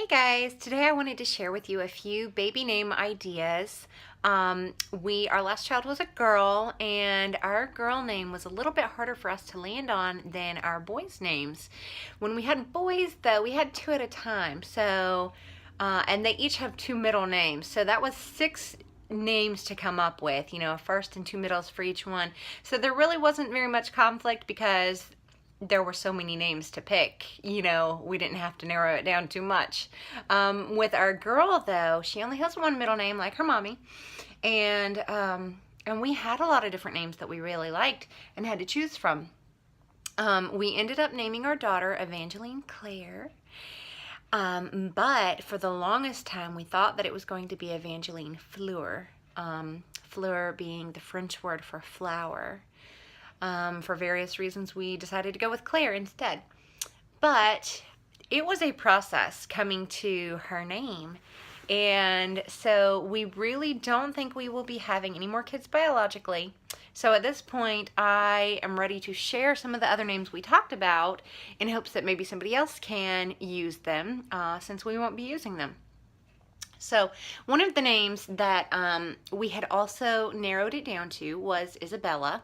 Hey guys, today I wanted to share with you a few baby name ideas. Our last child was a girl, and our girl name was a little bit harder for us to land on than our boys' names. When we had boys, though, we had two at a time. And they each have two middle names. So that was six names to come up with, a first and two middles for each one. So there really wasn't very much conflict because there were so many names to pick, we didn't have to narrow it down too much. With our girl, though, she only has one middle name like her mommy, and we had a lot of different names that we really liked and had to choose from. We ended up naming our daughter Evangeline Claire, but for the longest time we thought that it was going to be Evangeline Fleur, Fleur being the French word for flower. For various reasons, we decided to go with Claire instead. But it was a process coming to her name. And so we really don't think we will be having any more kids biologically. So at this point, I am ready to share some of the other names we talked about in hopes that maybe somebody else can use them since we won't be using them. So one of the names that we had also narrowed it down to was Isabella.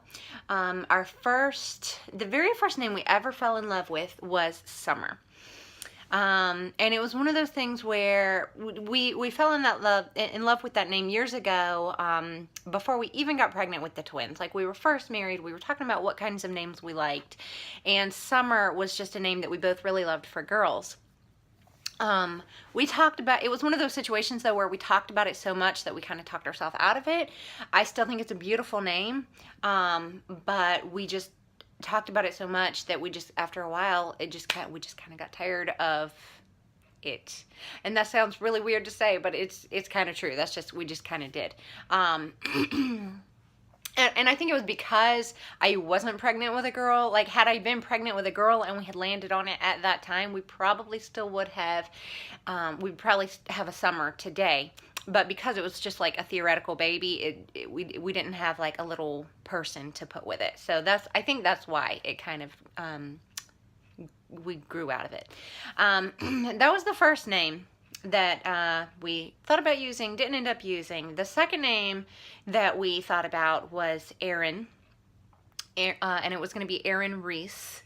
The very first name we ever fell in love with was Summer. And it was one of those things where we fell in love with that name years ago, before we even got pregnant with the twins. Like, we were first married, we were talking about what kinds of names we liked, and Summer was just a name that we both really loved for girls. We talked about, it was one of those situations though where we talked about it so much that we kind of talked ourselves out of it. I still think it's a beautiful name, but we just talked about it so much that after a while, we just kind of got tired of it. And that sounds really weird to say, but it's kind of true. We just kind of did. And I think it was because I wasn't pregnant with a girl. Like, had I been pregnant with a girl and we had landed on it at that time, we probably still would have, we'd probably have a Summer today. But because it was just like a theoretical baby, we didn't have like a little person to put with it. So I think that's why it kind of, we grew out of it. That was the first name that we thought about using, didn't end up using. The second name that we thought about was Aaron, and it was going to be Aaron Reese.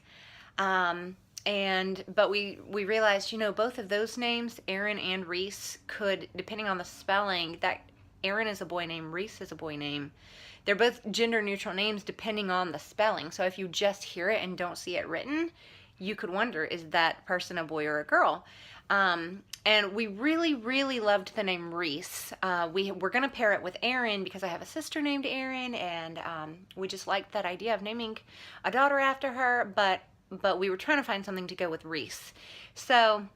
But we realized, both of those names, Aaron and Reese, could, depending on the spelling, that Aaron is a boy name, Reese is a boy name. They're both gender neutral names depending on the spelling. So if you just hear it and don't see it written, you could wonder, is that person a boy or a girl? And we really, really loved the name Reese. We were going to pair it with Aaron because I have a sister named Aaron, and we just liked that idea of naming a daughter after her, but we were trying to find something to go with Reese. So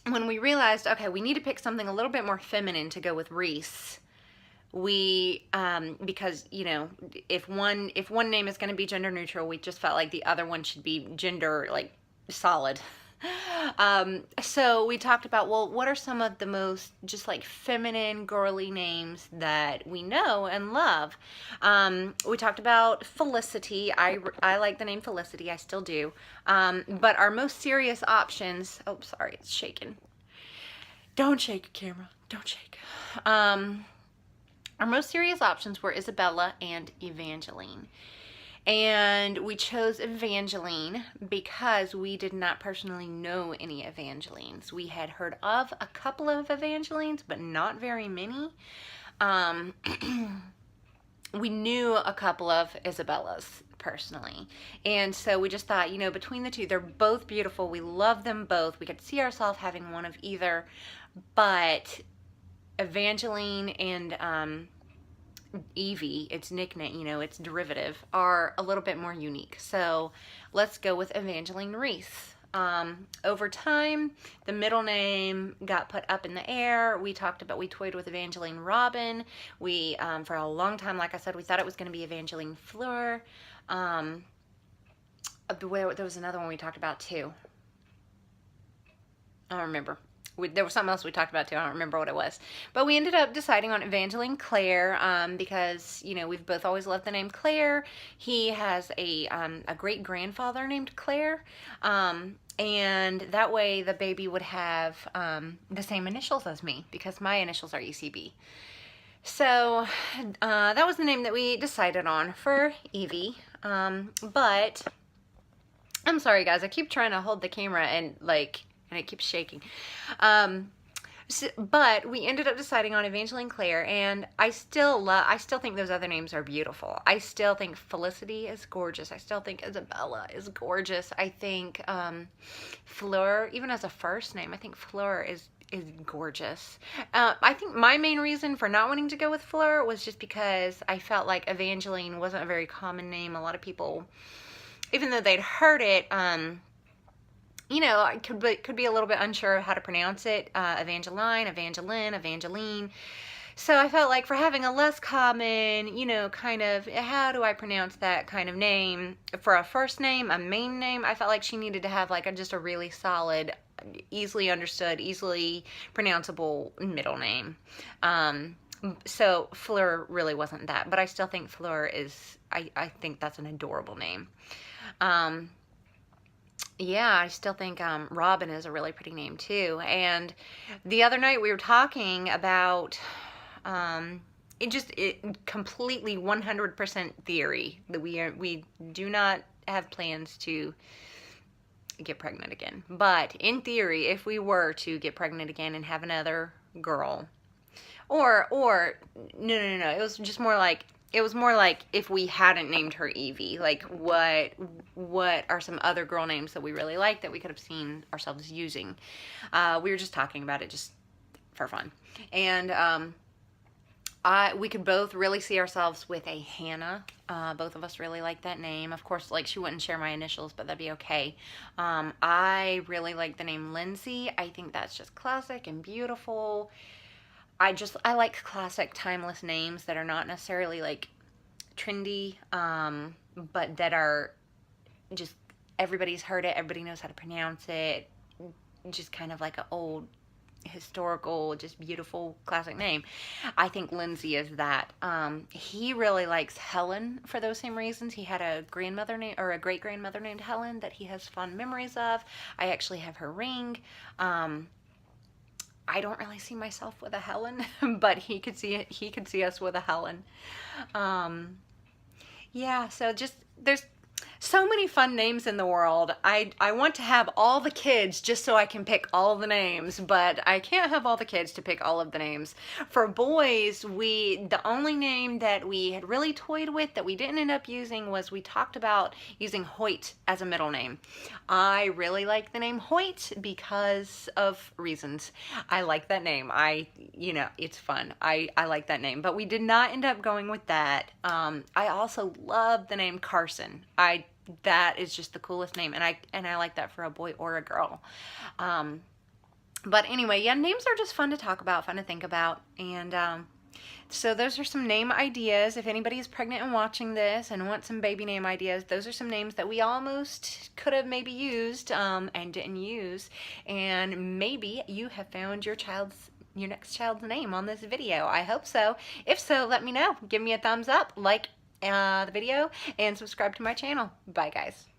when we realized, okay, we need to pick something a little bit more feminine to go with Reese, because, if one name is going to be gender neutral, we just felt like the other one should be gender, like, solid. So we talked about, well, what are some of the most just like feminine, girly names that we know and love? We talked about Felicity. I like the name Felicity. I still do. But our most serious options, oh, sorry, it's shaking. Don't shake, camera. Don't shake. Our most serious options were Isabella and Evangeline. And we chose Evangeline because we did not personally know any Evangelines. We had heard of a couple of Evangelines, but not very many. We knew a couple of Isabellas personally. And so we just thought, between the two, they're both beautiful. We love them both. We could see ourselves having one of either. But Evangeline and Evie, its nickname, its derivative, are a little bit more unique. So let's go with Evangeline Reese. Over time, the middle name got put up in the air. We toyed with Evangeline Robin. For a long time, like I said, we thought it was going to be Evangeline Fleur. There was another one we talked about too. I don't remember. There was something else we talked about too. I don't remember what it was. But we ended up deciding on Evangeline Claire because, we've both always loved the name Claire. He has a great-grandfather named Claire. And that way the baby would have the same initials as me, because my initials are ECB. So that was the name that we decided on for Evie. But I'm sorry guys, I keep trying to hold the camera and it keeps shaking. But we ended up deciding on Evangeline Claire, and I still think those other names are beautiful. I still think Felicity is gorgeous. I still think Isabella is gorgeous. I think Fleur, even as a first name, I think Fleur is gorgeous. I think my main reason for not wanting to go with Fleur was just because I felt like Evangeline wasn't a very common name. A lot of people, even though they'd heard it, you know, I could be a little bit unsure of how to pronounce it. Evangeline, Evangeline, Evangeline. So I felt like for having a less common, you know, kind of, how do I pronounce that kind of name for a first name, a main name, I felt like she needed to have like just a really solid, easily understood, easily pronounceable middle name. So Fleur really wasn't that, but I still think Fleur is, I think that's an adorable name. Yeah, I still think Robin is a really pretty name too. And the other night we were talking about it completely 100% theory that we do not have plans to get pregnant again. But in theory, if we were to get pregnant again and have another girl, or no, it was just more like, it was more like if we hadn't named her Evie, like what are some other girl names that we really like that we could have seen ourselves using. We were just talking about it just for fun. And we could both really see ourselves with a Hannah. Both of us really like that name. Of course, like, she wouldn't share my initials, but that'd be okay. I really like the name Lindsay. I think that's just classic and beautiful. I like classic, timeless names that are not necessarily like trendy, but that are just, everybody's heard it, everybody knows how to pronounce it, just kind of like an old, historical, just beautiful, classic name. I think Lindsay is that. He really likes Helen for those same reasons. He had a grandmother name, or a great grandmother named Helen, that he has fond memories of. I actually have her ring. I don't really see myself with a Helen, but he could see us with a Helen. Yeah, so just, there's so many fun names in the world. I want to have all the kids just so I can pick all the names, but I can't have all the kids to pick all of the names. For boys, the only name that we had really toyed with that we didn't end up using was, we talked about using Hoyt as a middle name. I really like the name Hoyt because of reasons. I like that name. You know, it's fun. I like that name, but we did not end up going with that. I also love the name Carson. That is just the coolest name, and I like that for a boy or a girl. But anyway, yeah, names are just fun to talk about, fun to think about, and so those are some name ideas. If anybody is pregnant and watching this and wants some baby name ideas, those are some names that we almost could have maybe used and didn't use, and maybe you have found your next child's name on this video. I hope so. If so, let me know. Give me a thumbs up, like the video, and subscribe to my channel. Bye guys.